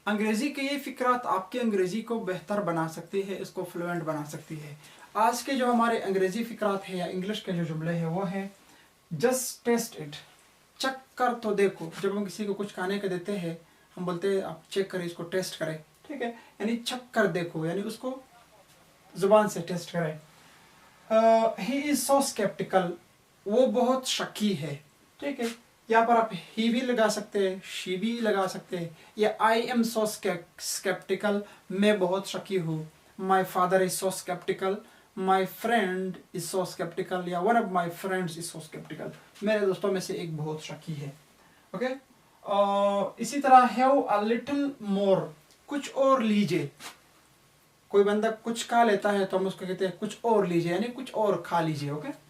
अंग्रेज़ी के ये फ़िक्रात आपकी अंग्रेज़ी को बेहतर बना सकती है, इसको फ्लुएंट बना सकती है। आज के जो हमारे अंग्रेज़ी फ़िक्रात है या इंग्लिश के जो जुमले हैं वो है जस्ट टेस्ट इट, चेक कर तो देखो। जब हम किसी को कुछ खाने के देते हैं हम बोलते हैं आप चेक करें, इसको टेस्ट करें, ठीक है, यानी चेक कर देखो, यानी उसको ज़ुबान से टेस्ट करें। ही इज़ सो स्केप्टिकल, वो बहुत शकी है, ठीक है। यहाँ पर आप ही भी लगा सकते हैं, शी भी लगा सकते हैं, या आई एम सो स्केप्टिकल, मैं बहुत शकी हूँ। My father is so sceptical, my friend is so sceptical, या one of my friends is so sceptical, मेरे दोस्तों में से एक बहुत शकी है। ओके इसी तरह हैव अ लिटिल मोर, कुछ और लीजिए। कोई बंदा कुछ खा लेता है तो हम उसको कहते हैं कुछ और लीजिए, यानी कुछ और खा लीजिए। Okay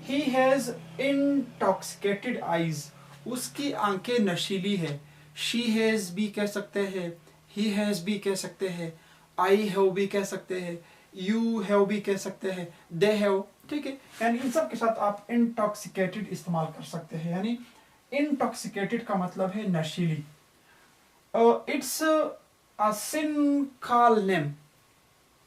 he has intoxicated eyes, उसकी आंखें नशीली है। शी हैज भी कह सकते हैं, ही हैज भी कह सकते हैं, आई हैव भी कह सकते हैं, यू हैव भी कह सकते हैं, दे हैव, ठीक है। यानी इन सब के साथ आप इंटॉक्सिकेटेड इस्तेमाल कर सकते हैं, यानी इंटॉक्सिकेटेड का मतलब है नशीली। It's a sin call name,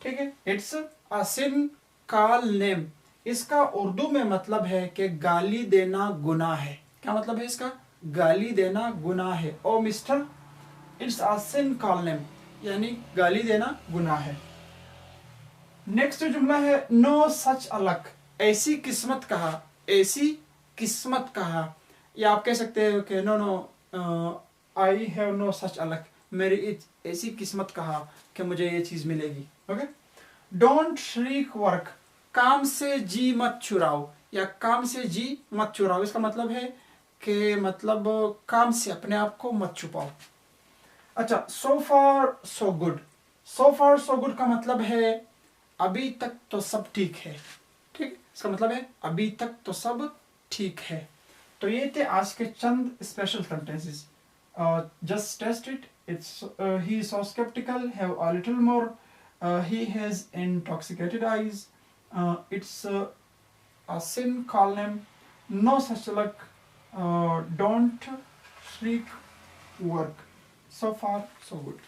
ठीक है, it's a sin call name, इसका उर्दू में मतलब है कि गाली देना गुनाह है। क्या मतलब है इसका? गाली देना गुनाह है। Oh mister, it's a sin call name, यानी गाली देना गुनाह है। नेक्स्ट जुमला है नो सच अ लक, ऐसी किस्मत कहा, ऐसी किस्मत कहा, या आप कह सकते हो कि no no I have no such a luck, मेरी ऐसी किस्मत कहा कि मुझे ये चीज मिलेगी। ओके डोंट श्रीक वर्क, काम से जी मत चुराओ, या काम से जी मत चुराओ, इसका मतलब है कि मतलब काम से अपने आप को मत छुपाओ। अच्छा सो फार सो गुड, सो फार सो गुड का मतलब है अभी तक तो सब ठीक है, ठीक, इसका मतलब है अभी तक तो सब ठीक है। तो ये थे आज के चंद special sentences. Just test it, it's he is so sceptical, have a little more, he has intoxicated eyes, it's a sin call name, no such luck, don't shriek work. So far so good.